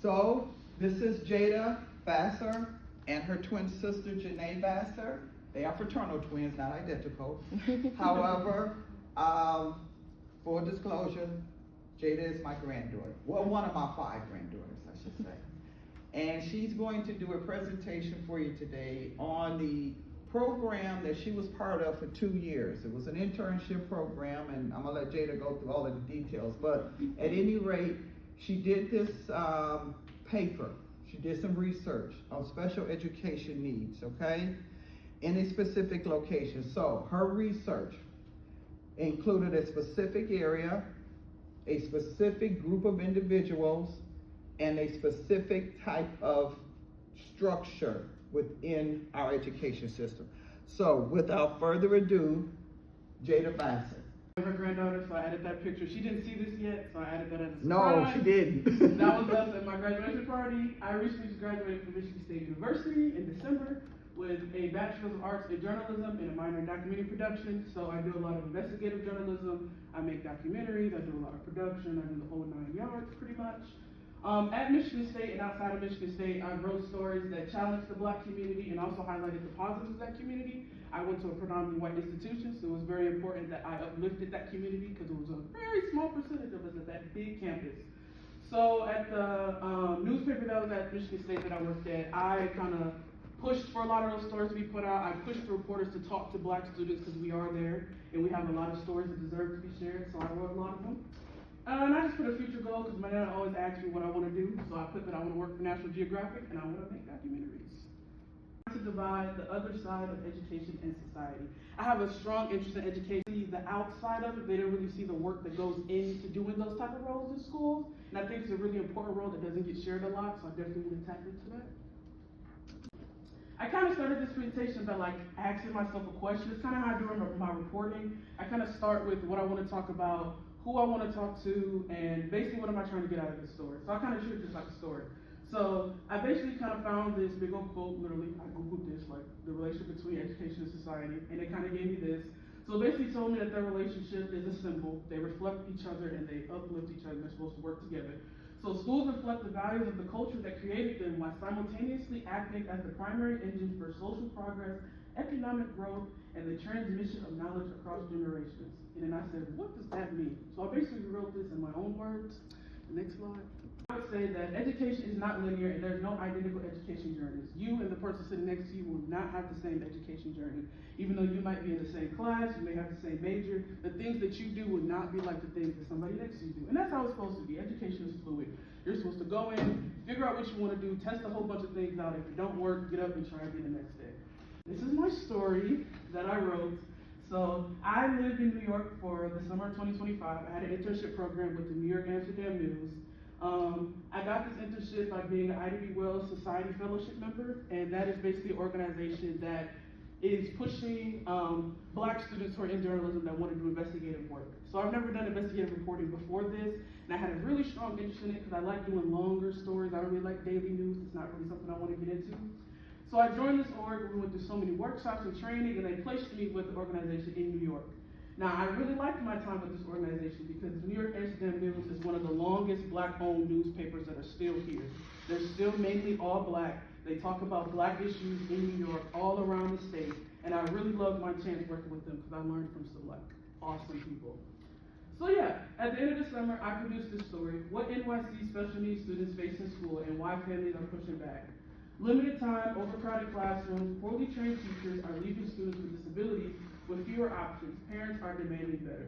So this is Jada Vassar and her twin sister Janae Vassar. They are fraternal twins, not identical. However, full disclosure, Jada is my granddaughter. Well, one of my 5 granddaughters, I should say. And she's going to do a presentation for you today on the program that she was part of for 2 years. It was an internship program, and I'm gonna let Jada go through all of the details, but at any rate, she did this paper. She did some research on special education needs, okay, in a specific location. So her research included a specific area, a specific group of individuals, and a specific type of structure within our education system. So without further ado, Jada Bassett. Her granddaughter, so I added that picture. She didn't see this yet, so I added that as a surprise. No, she didn't. That was us at my graduation party. I recently graduated from Michigan State University in December with a Bachelor's of Arts in Journalism and a minor in documentary production. So I do a lot of investigative journalism. I make documentaries. I do a lot of production. I do the whole 9 yards pretty much. At Michigan State and outside of Michigan State, I wrote stories that challenged the Black community and also highlighted the positives of that community. I went to a predominantly white institution, so it was very important that I uplifted that community because it was a very small percentage of us at that big campus. So at the newspaper that was at Michigan State that I worked at, I kind of pushed for a lot of those stories to be put out. I pushed the reporters to talk to Black students because we are there and we have a lot of stories that deserve to be shared, so I wrote a lot of them. And I just put a future goal because my dad always asks me what I want to do, so I put that I want to work for National Geographic and I want to make documentaries. To divide the other side of education and society. I have a strong interest in education. The outside of it, they don't really see the work that goes into doing those type of roles in schools, and I think it's a really important role that doesn't get shared a lot, so I definitely want to tap into that. I kind of started this presentation by like asking myself a question. It's kind of how I do my reporting. I kind of start with what I want to talk about, who I want to talk to, and basically what am I trying to get out of this story. So I kind of treat it just like a story. So I basically kind of found this big old quote, literally, I Googled this, like the relationship between education and society, and it kind of gave me this. So it basically told me that their relationship is a symbol. They reflect each other and they uplift each other. They're supposed to work together. So schools reflect the values of the culture that created them while simultaneously acting as the primary engine for social progress, economic growth, and the transmission of knowledge across generations. And then I said, what does that mean? So I basically wrote this in my own words. The next slide. I would say that education is not linear and there's no identical education journeys. You and the person sitting next to you will not have the same education journey. Even though you might be in the same class, you may have the same major, the things that you do will not be like the things that somebody next to you do. And that's how it's supposed to be. Education is fluid. You're supposed to go in, figure out what you want to do, test a whole bunch of things out. If it don't work, get up and try again the next day. This is my story that I wrote. So I lived in New York for the summer of 2025. I had an internship program with the New York Amsterdam News. I got this internship by being an IDB Wells Society Fellowship member, and that is basically an organization that is pushing Black students who are in journalism that want to do investigative work. So I've never done investigative reporting before this, and I had a really strong interest in it because I like doing longer stories. I don't really like daily news. It's not really something I want to get into. So I joined this org. We went through so many workshops and training, and they placed me with the organization in New York. Now, I really liked my time with this organization because the New York Amsterdam News is one of the longest Black-owned newspapers that are still here. They're still mainly all Black. They talk about Black issues in New York, all around the state, and I really loved my chance working with them because I learned from some like awesome people. So yeah, at the end of the summer, I produced this story, What NYC Special Needs Students Face in School and Why Families Are Pushing Back. Limited time, overcrowded classrooms, poorly trained teachers are leaving students with disabilities with fewer options. Parents are demanding better.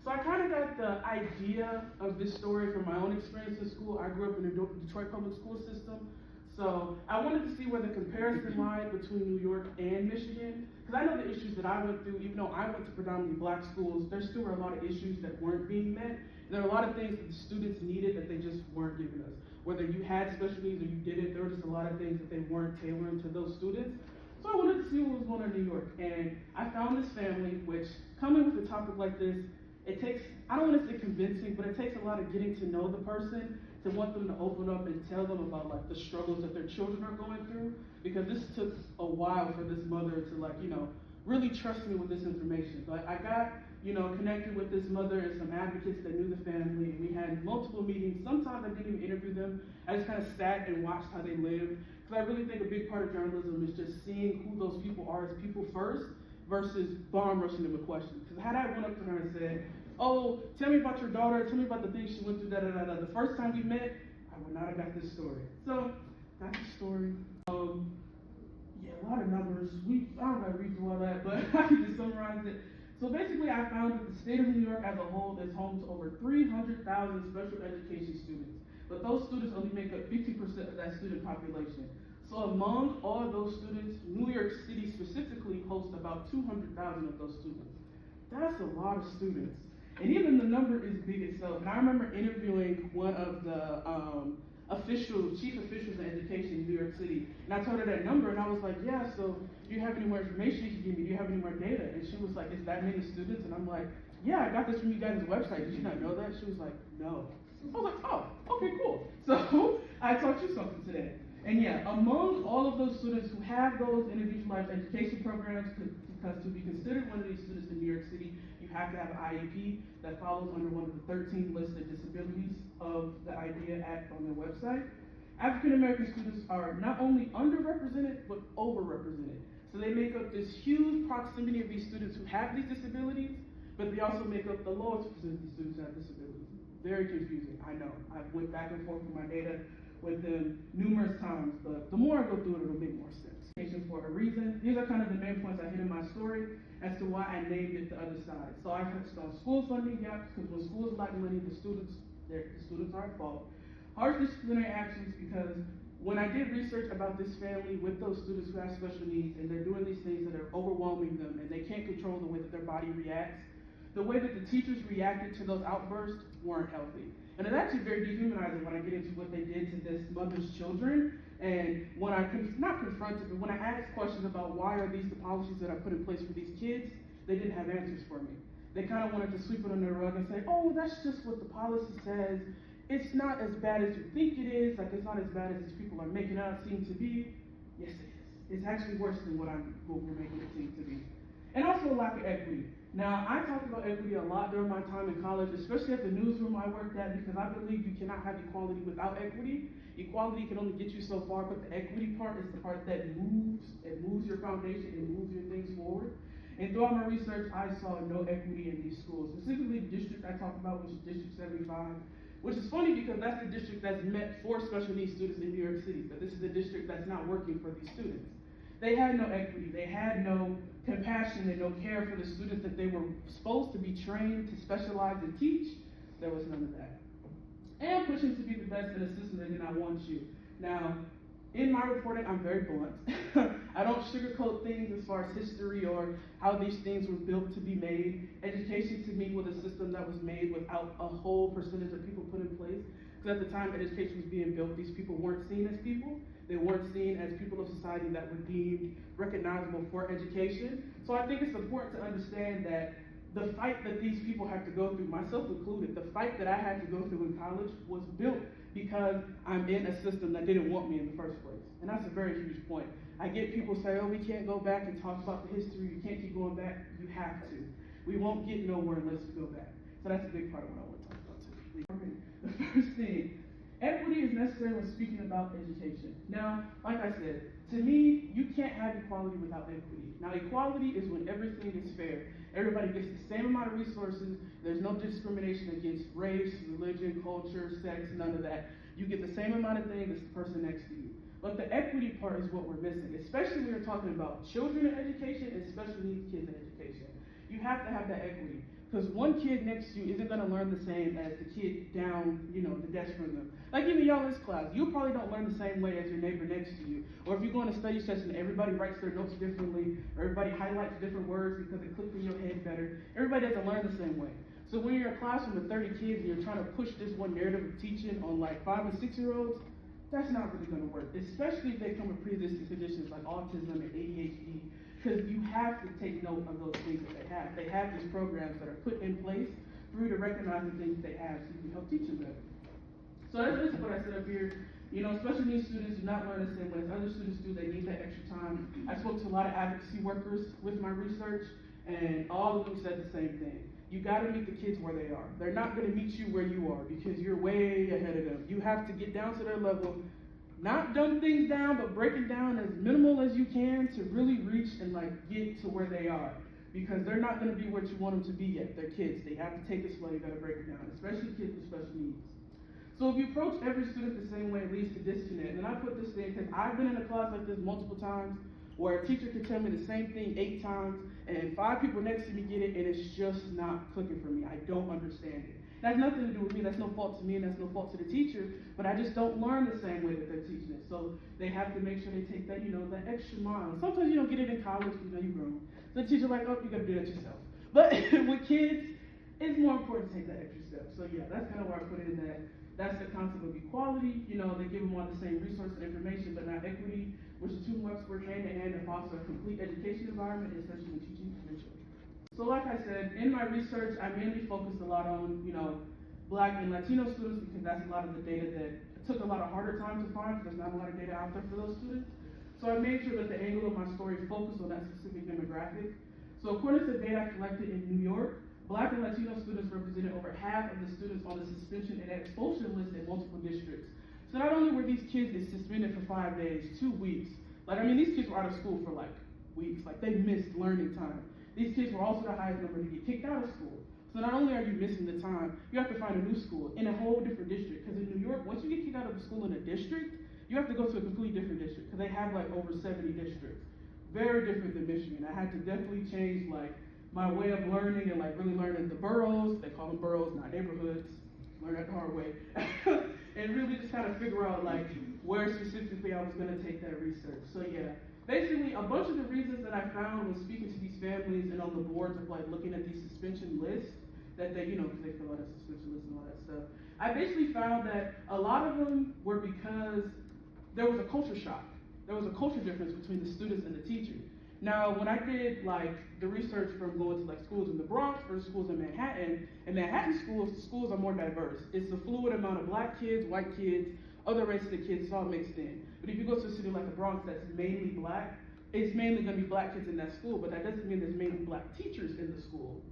So I kind of got the idea of this story from my own experience in school. I grew up in the Detroit public school system. So I wanted to see where the comparison lied between New York and Michigan. Because I know the issues that I went through, even though I went to predominantly Black schools, there still were a lot of issues that weren't being met. And there were a lot of things that the students needed that they just weren't giving us. Whether you had special needs or you didn't, there were just a lot of things that they weren't tailoring to those students. So I wanted to see what was going on in New York. And I found this family, which coming with a topic like this, it takes, I don't want to say convincing, but it takes a lot of getting to know the person to want them to open up and tell them about like the struggles that their children are going through. Because this took a while for this mother to like, you know, really trust me with this information. But I got, connected with this mother and some advocates that knew the family, and we had multiple meetings. Sometimes I didn't even interview them. I just kind of sat and watched how they lived. Because I really think a big part of journalism is just seeing who those people are as people first versus bomb rushing them with questions. Because had I went up to her and said, oh, tell me about your daughter, tell me about the things she went through, the first time we met, I would not have got this story. So, that's the story. Yeah, a lot of numbers. I don't know how to read through all that, but I can just summarize it. So basically, I found that the state of New York as a whole is home to over 300,000 special education students. But those students only make up 50% of that student population. So among all of those students, New York City specifically hosts about 200,000 of those students. That's a lot of students. And even the number is big itself. And I remember interviewing one of the chief officials in education in New York City. And I told her that number, and I was like, yeah, so do you have any more information you can give me? Do you have any more data? And she was like, is that many students? And I'm like, yeah, I got this from you guys' website. Did you not know that? She was like, no. I was like, oh, okay, cool. So I taught you something today. And yeah, among all of those students who have those individualized education programs, because to be considered one of these students in New York City, you have to have an IEP that follows under one of the 13 listed disabilities of the IDEA Act on their website. African American students are not only underrepresented, but overrepresented. So they make up this huge proximity of these students who have these disabilities, but they also make up the lowest percentage of students who have disabilities. Very confusing, I know. I went back and forth with my data with them numerous times, but the more I go through it, it'll make more sense. For a reason. These are kind of the main points I hit in my story as to why I named it the other side. So I touched on school funding gaps, because when schools lack money, the students are at fault. Harsh disciplinary actions, because when I did research about this family with those students who have special needs, and they're doing these things that are overwhelming them, and they can't control the way that their body reacts, the way that the teachers reacted to those outbursts weren't healthy. And it's actually very dehumanizing when I get into what they did to this mother's children. And when I, not confronted, but when I asked questions about why are these the policies that I put in place for these kids, they didn't have answers for me. They kind of wanted to sweep it under the rug and say, oh, that's just what the policy says. It's not as bad as you think it is. Like, it's not as bad as these people are making it out seem to be. Yes, it is. It's actually worse than what we're making it seem to be. And also a lack of equity. Now, I talked about equity a lot during my time in college, especially at the newsroom I worked at, because I believe you cannot have equality without equity. Equality can only get you so far, but the equity part is the part that moves your foundation and moves your things forward. And throughout my research, I saw no equity in these schools. Specifically, the district I talked about was District 75, which is funny because that's the district that's meant for special needs students in New York City, but this is the district that's not working for these students. They had no equity, they had no compassion and no care for the students that they were supposed to be trained to specialize and teach. There was none of that. And pushing to be the best in a system that did not want you. Now, in my reporting, I'm very blunt. I don't sugarcoat things as far as history or how these things were built to be made. Education to me was a system that was made without a whole percentage of people put in place. Because at the time education was being built, these people weren't seen as people. They weren't seen as people of society that were deemed recognizable for education. So I think it's important to understand that the fight that these people have to go through, myself included, the fight that I had to go through in college was built because I'm in a system that didn't want me in the first place. And that's a very huge point. I get people say, oh, we can't go back and talk about the history. You can't keep going back. You have to. We won't get nowhere unless we go back. So that's a big part of what I want to talk about today. The first thing, equity is necessary when speaking about education. Now, like I said, to me, you can't have equality without equity. Now, equality is when everything is fair. Everybody gets the same amount of resources. There's no discrimination against race, religion, culture, sex, none of that. You get the same amount of things as the person next to you. But the equity part is what we're missing, especially when we're talking about children in education and special needs kids in education. You have to have that equity. Because one kid next to you isn't going to learn the same as the kid down, the desk from them. Like even y'all in this class, you probably don't learn the same way as your neighbor next to you. Or if you go in a study session, everybody writes their notes differently, or everybody highlights different words because it clicked in your head better. Everybody doesn't learn the same way. So when you're in a classroom with 30 kids and you're trying to push this one narrative of teaching on like 5 and 6-year-olds, that's not really going to work, especially if they come with pre-existing conditions like autism and ADHD. Because you have to take note of those things that they have. They have these programs that are put in place for you to recognize the things they have so you can help teach them better. So that's what I said up here. You know, special needs students do not learn the same way as other students do. They need that extra time. I spoke to a lot of advocacy workers with my research, and all of them said the same thing. You gotta meet the kids where they are. They're not gonna meet you where you are because you're way ahead of them. You have to get down to their level, not dumb things down, but break it down as minimal as you can to really reach and like get to where they are. Because they're not gonna be what you want them to be yet. They're kids. They have to take it slow. You gotta break it down, especially kids with special needs. So if you approach every student the same way, it leads to disconnect. And I put this thing because I've been in a class like this multiple times where a teacher can tell me the same thing 8 times and 5 people next to me get it and it's just not clicking for me. I don't understand it. That has nothing to do with me. That's no fault to me and that's no fault to the teacher, but I just don't learn the same way that they're teaching it. So they have to make sure they take that, that extra mile. Sometimes you don't get it in college because you're grown. So the teacher's like, oh, you gotta do that yourself. But with kids, it's more important to take that extra step. So yeah, that's kind of where I put it in that. That's the concept of equality. They give them all the same resources and information, but not equity, which the two must work hand in hand to foster a complete education environment, especially when teaching children. So like I said, in my research, I mainly focused a lot on, Black and Latino students because that's a lot of the data that took a lot of harder time to find because there's not a lot of data out there for those students. So I made sure that the angle of my story focused on that specific demographic. So according to data I collected in New York, Black and Latino students represented over half of the students on the suspension and expulsion list in multiple districts. So not only were these kids suspended for 5 days, 2 weeks, these kids were out of school for weeks, they missed learning time. These kids were also the highest number to get kicked out of school. So not only are you missing the time, you have to find a new school in a whole different district. Because in New York, once you get kicked out of a school in a district, you have to go to a completely different district because they have over 70 districts. Very different than Michigan. I had to definitely change my way of learning and really learning the boroughs. They call them boroughs, not neighborhoods. Learn that the hard way. And really just kind of figure out where specifically I was going to take that research. So yeah, basically a bunch of the reasons that I found when speaking to these families and on the boards of looking at these suspension lists that they, because they fill out a suspension list and all that stuff. I basically found that a lot of them were because there was a culture shock. There was a culture difference between the students and the teachers. Now, when I did the research from going to schools in the Bronx versus schools in Manhattan schools, the schools are more diverse. It's a fluid amount of Black kids, white kids, other races of kids, it's all mixed in. But if you go to a city like the Bronx that's mainly Black, it's mainly gonna be Black kids in that school, but that doesn't mean there's mainly Black teachers in the school.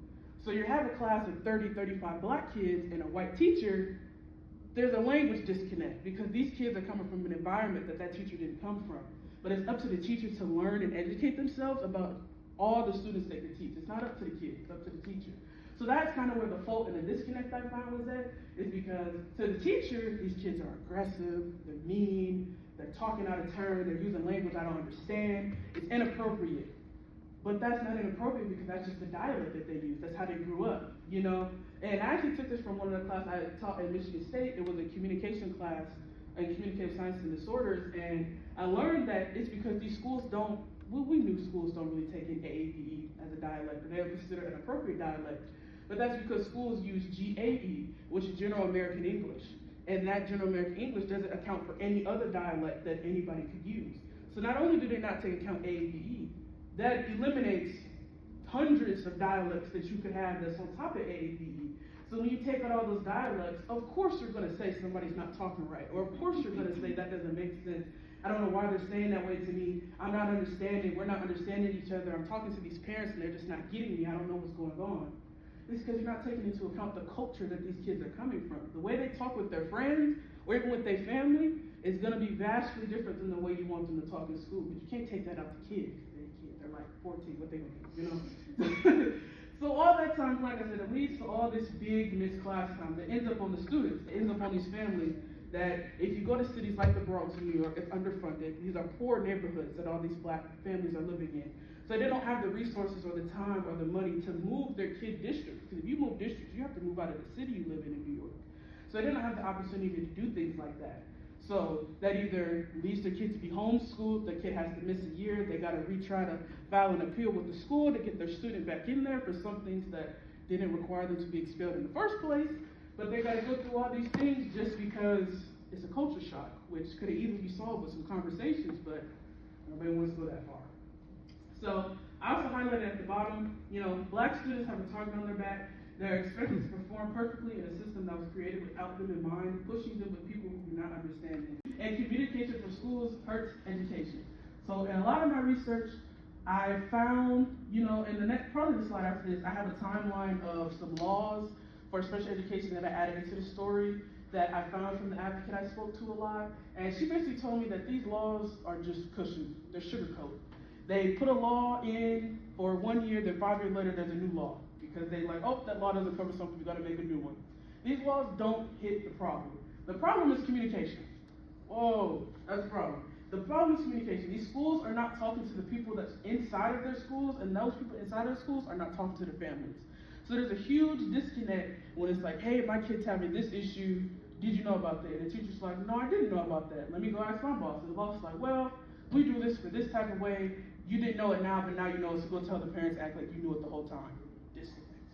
So you have a class of 30, 35 Black kids and a white teacher, there's a language disconnect because these kids are coming from an environment that teacher didn't come from. But it's up to the teacher to learn and educate themselves about all the students they can teach. It's not up to the kids, it's up to the teacher. So that's kind of where the fault and the disconnect I found was at, is because to the teacher, these kids are aggressive, they're mean, they're talking out of turn, they're using language I don't understand, it's inappropriate. But that's not inappropriate because that's just the dialect that they use, that's how they grew up, And I actually took this from one of the classes I taught at Michigan State. It was a communication class, communicative science and disorders, and I learned that it's because these schools we knew schools don't really take in AAPE as a dialect, but they would consider it an appropriate dialect. But that's because schools use GAE, which is General American English, and that General American English doesn't account for any other dialect that anybody could use. So not only do they not take account AAPE, that eliminates hundreds of dialects that you could have that's on top of AAPE. So when you take out all those dialects, of course you're going to say somebody's not talking right, or of course you're going to say that doesn't make sense. I don't know why they're saying that way to me. I'm not understanding. We're not understanding each other. I'm talking to these parents and they're just not getting me. I don't know what's going on. It's because you're not taking into account the culture that these kids are coming from. The way they talk with their friends or even with their family is going to be vastly different than the way you want them to talk in school. But you can't take that out to kids. They're 14. What they going to do, So all that time, like I said, it leads to all this big missed class time that ends up on the students. It ends up on these families that if you go to cities like the Bronx in New York, it's underfunded. These are poor neighborhoods that all these Black families are living in. So they don't have the resources or the time or the money to move their kid districts. Because if you move districts, you have to move out of the city you live in New York. So they don't have the opportunity to do things like that. So that either leads their kid to be homeschooled, the kid has to miss a year, they got to retry to file an appeal with the school to get their student back in there for some things that didn't require them to be expelled in the first place. But they got to go through all these things just because it's a culture shock, which could have easily be solved with some conversations, but nobody wants to go that far. So I also highlighted at the bottom, Black students have a target on their back They're expected to perform perfectly in a system that was created without them in mind, pushing them with people who do not understand them. And communication for schools hurts education. So in a lot of my research, I found, in the next part of the slide after this, I have a timeline of some laws for special education that I added into the story that I found from the advocate I spoke to a lot. And she basically told me that these laws are just cushions, they're sugarcoat. They put a law in for 1 year, then 5 years later there's a new law. Because they like, oh, that law doesn't cover something, we gotta make a new one. These laws don't hit the problem. The problem is communication. Whoa, that's the problem. The problem is communication. These schools are not talking to the people that's inside of their schools, and those people inside of their schools are not talking to the families. So there's a huge disconnect when it's like, hey, my kid's having this issue, did you know about that? And the teacher's like, no, I didn't know about that. Let me go ask my boss. And the boss is like, well, we do this for this type of way. You didn't know it now, but now you know it, so go tell the parents, act like you knew it the whole time. Disconnect.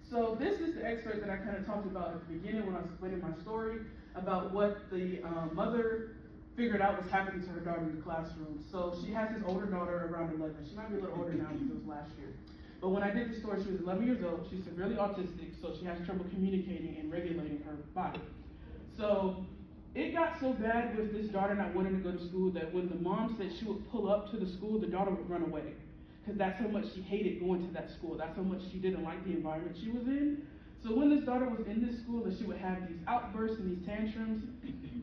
So this is the excerpt that I kind of talked about at the beginning when I was explaining my story about what the mother figured out was happening to her daughter in the classroom. So she has this older daughter around 11. She might be a little older now because it was last year. But when I did the story, she was 11 years old. She's severely autistic, so she has trouble communicating and regulating her body. So it got so bad with this daughter not wanting to go to school that when the mom said she would pull up to the school, the daughter would run away. Because that's how much she hated going to that school. That's how much she didn't like the environment she was in. So when this daughter was in this school and she would have these outbursts and these tantrums,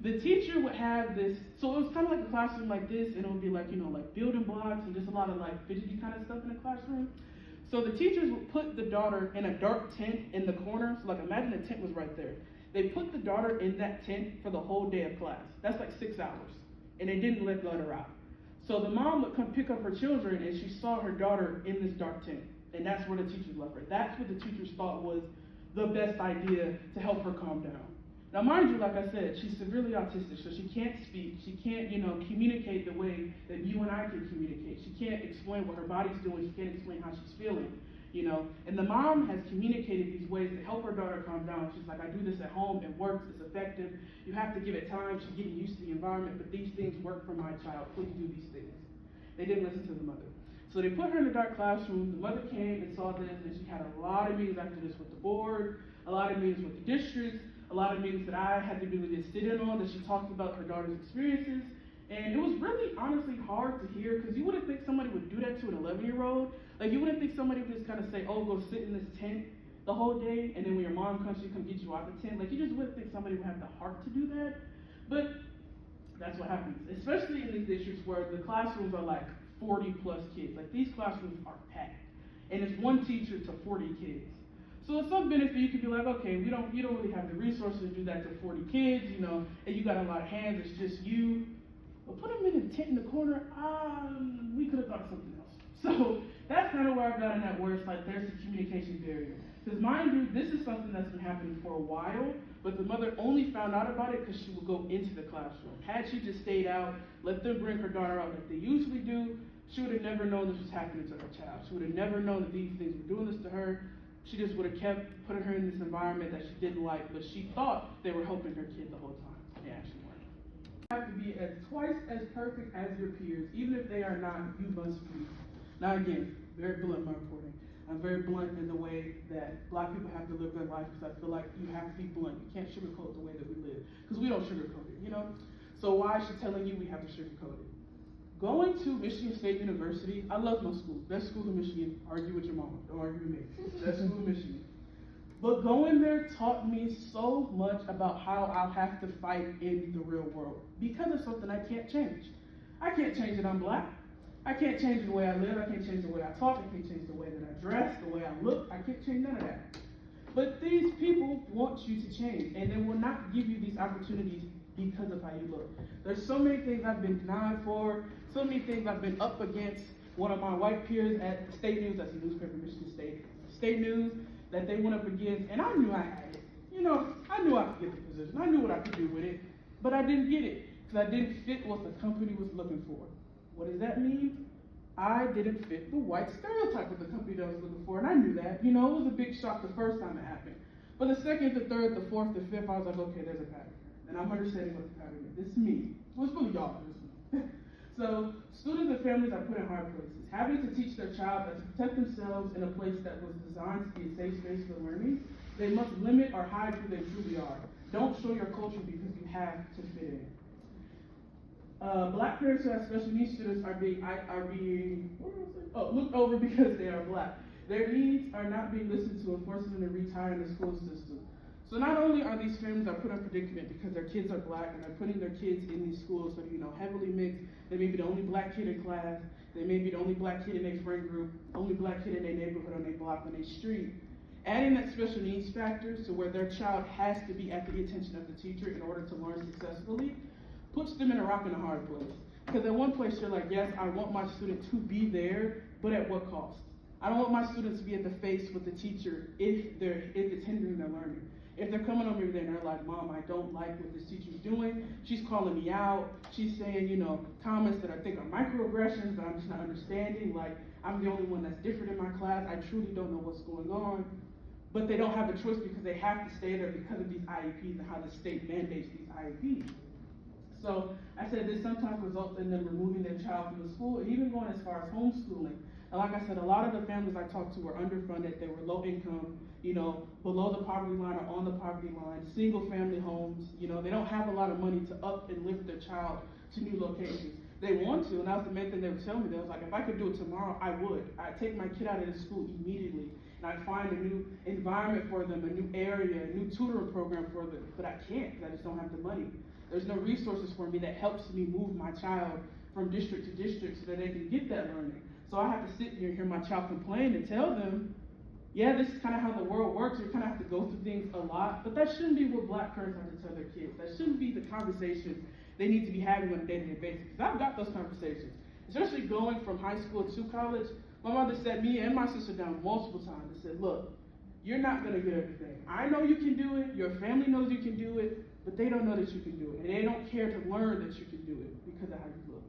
the teacher would have this, so it was kind of like a classroom like this, and it would be like, like building blocks and just a lot of like fidgety kind of stuff in the classroom. So the teachers would put the daughter in a dark tent in the corner. So like imagine the tent was right there. They put the daughter in that tent for the whole day of class. That's like 6 hours. And they didn't let her out. So the mom would come pick up her children and she saw her daughter in this dark tent. And that's where the teachers left her. That's what the teachers thought was the best idea to help her calm down. Now mind you, like I said, she's severely autistic, so she can't speak, she can't, communicate the way that you and I can communicate. She can't explain what her body's doing, she can't explain how she's feeling, And the mom has communicated these ways to help her daughter calm down. She's like, I do this at home, it works, it's effective. You have to give it time, she's getting used to the environment, but these things work for my child, please do these things. They didn't listen to the mother. So they put her in a dark classroom, the mother came and saw this, and she had a lot of meetings after this with the board, a lot of meetings with the districts, a lot of meetings that I had the ability to sit in on, that she talked about her daughter's experiences. And it was really honestly hard to hear, because you wouldn't think somebody would do that to an 11-year-old. Like you wouldn't think somebody would just kind of say, oh, go sit in this tent the whole day, and then when your mom comes, she come get you out the tent. Like you just wouldn't think somebody would have the heart to do that. But that's what happens, especially in these districts where the classrooms are like 40 plus kids. Like these classrooms are packed. And it's one teacher to 40 kids. So it's some benefit. You could be like, okay, you don't really have the resources to do that to 40 kids, and you got a lot of hands, it's just you. But put them in a tent in the corner, we could have thought of something else. So that's kind of where I've gotten at, where it's like there's a communication barrier. Because mind you, this is something that's been happening for a while, but the mother only found out about it because she would go into the classroom. Had she just stayed out, let them bring her daughter out like they usually do, she would have never known this was happening to her child. She would have never known that these things were doing this to her. She just would have kept putting her in this environment that she didn't like, but she thought they were helping her kid the whole time. They actually weren't. You have to be twice as perfect as your peers. Even if they are not, you must be. Now again, very blunt in my reporting. I'm very blunt in the way that Black people have to live their life, because I feel like you have to be blunt. You can't sugarcoat the way that we live, because we don't sugarcoat it, So why is she telling you we have to sugarcoat it? Going to Michigan State University, I love my school. Best school in Michigan. Argue with your mama. Don't argue with me. Best school in Michigan. But going there taught me so much about how I'll have to fight in the real world, because of something I can't change. I can't change that I'm Black. I can't change the way I live. I can't change the way I talk. I can't change the way that I dress, the way I look. I can't change none of that. But these people want you to change, and they will not give you these opportunities because of how you look. There's so many things I've been denied for, so many things I've been up against. One of my white peers at State News, that's a newspaper, Michigan State News, that they went up against, and I knew I had it. I knew I could get the position. I knew what I could do with it, but I didn't get it, because I didn't fit what the company was looking for. What does that mean? I didn't fit the white stereotype of the company that I was looking for, and I knew that. It was a big shock the first time it happened. But the second, the third, the fourth, the fifth, I was like, okay, there's a pattern. And I'm understanding what the pattern is. It's me. Well, it's really y'all. So students and families are put in hard places, having to teach their child that to protect themselves in a place that was designed to be a safe space for learning, they must limit or hide who they truly are. Don't show your culture because you have to fit in. Black parents who have special needs students are being looked over because they are black. Their needs are not being listened to and forcing them to retire in the school system. So not only are these families put in predicament because their kids are black and they're putting their kids in these schools that are, heavily mixed. They may be the only black kid in class. They may be the only black kid in their friend group, only black kid in their neighborhood, on their block, on their street. Adding that special needs factor to where their child has to be at the attention of the teacher in order to learn successfully puts them in a rock and a hard place. Because at one place you're like, yes, I want my student to be there, but at what cost? I don't want my students to be at the face with the teacher if it's hindering their learning. If they're coming over there and they're like, Mom, I don't like what this teacher's doing, she's calling me out, she's saying, comments that I think are microaggressions that I'm just not understanding, like, I'm the only one that's different in my class, I truly don't know what's going on. But they don't have a choice because they have to stay there because of these IEPs and how the state mandates these IEPs. So I said this sometimes results in them removing their child from the school and even going as far as homeschooling. And like I said, a lot of the families I talked to were underfunded, they were low income, below the poverty line or on the poverty line, single family homes, they don't have a lot of money to up and lift their child to new locations. They want to, and that was the main thing they would tell me. They was like, if I could do it tomorrow, I would. I'd take my kid out of the school immediately, and I'd find a new environment for them, a new area, a new tutoring program for them, but I can't because I just don't have the money. There's no resources for me that helps me move my child from district to district so that they can get that learning. So I have to sit here and hear my child complain and tell them, yeah, this is kind of how the world works. You kind of have to go through things a lot, but that shouldn't be what black parents have to tell their kids. That shouldn't be the conversations they need to be having on a day-to-day basis. Because I've got those conversations, especially going from high school to college. My mother sat me and my sister down multiple times and said, look, you're not going to get everything. I know you can do it. Your family knows you can do it, but they don't know that you can do it. And they don't care to learn that you can do it because of how you look.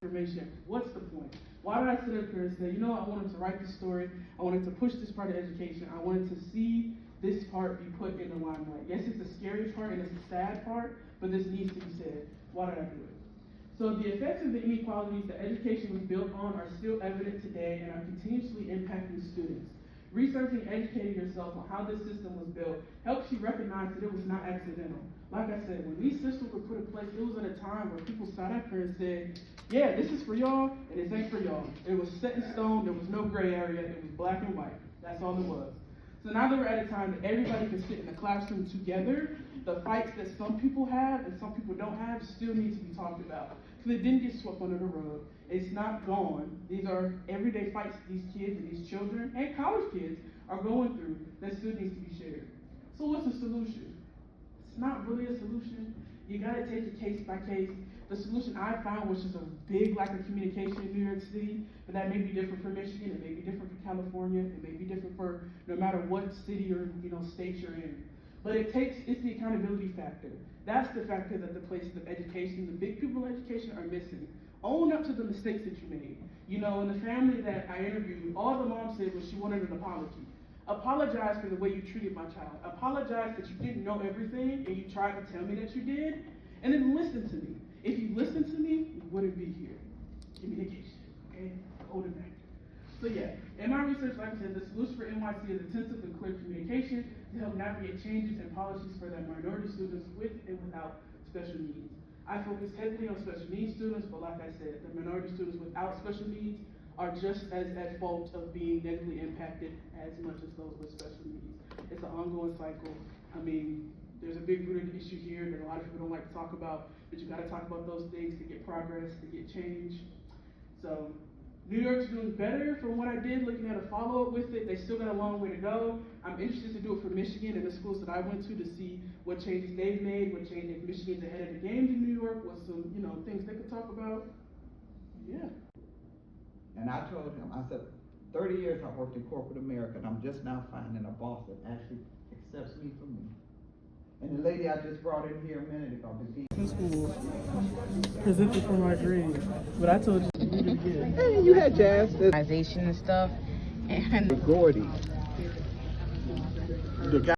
Information. What's the point? Why did I sit up here and say, I wanted to write this story. I wanted to push this part of education. I wanted to see this part be put in the limelight. Yes, it's the scary part and it's the sad part, but this needs to be said. Why did I do it? So the effects of the inequalities that education was built on are still evident today and are continuously impacting students. Researching and educating yourself on how this system was built helps you recognize that it was not accidental. Like I said, when these systems were put in place, it was at a time where people sat up here and said, yeah, this is for y'all, and this ain't for y'all. It was set in stone, there was no gray area, it was black and white. That's all it was. So now that we're at a time that everybody can sit in the classroom together, the fights that some people have and some people don't have still need to be talked about. Because it didn't get swept under the rug. It's not gone. These are everyday fights these kids and these children and college kids are going through that still needs to be shared. So what's the solution? It's not really a solution. You gotta take it case by case. The solution I found was just a big lack of communication in New York City, but that may be different for Michigan, it may be different for California, it may be different for no matter what city or state you're in. But it's the accountability factor. That's the factor that the places of education, the big people of education are missing. Own up to the mistakes that you made. In the family that I interviewed, all the mom said was she wanted an apology. Apologize for the way you treated my child. Apologize that you didn't know everything and you tried to tell me that you did, and then listen to me. If you listened to me, you wouldn't be here. Communication, okay? Golden factor. So yeah, in my research, like I said, the solution for NYC is intensive and clear communication to help navigate changes and policies for their minority students with and without special needs. I focus heavily on special needs students, but like I said, the minority students without special needs are just as at fault of being negatively impacted as much as those with special needs. It's an ongoing cycle. There's a big rooted issue here that a lot of people don't like to talk about, but you gotta talk about those things to get progress, to get change. So New York's doing better from what I did, looking at a follow-up with it. They still got a long way to go. I'm interested to do it for Michigan and the schools that I went to see what changes they've made, what changes Michigan's ahead of the game in New York, what some, things they could talk about. Yeah. And I told him, I said, 30 years I worked in corporate America, and I'm just now finding a boss that actually accepts me for me. And the lady I just brought in here a minute ago, in school, presented for my grade, but I told you you did good. Hey, you had jazz. Organization and stuff, and Gordy. The guy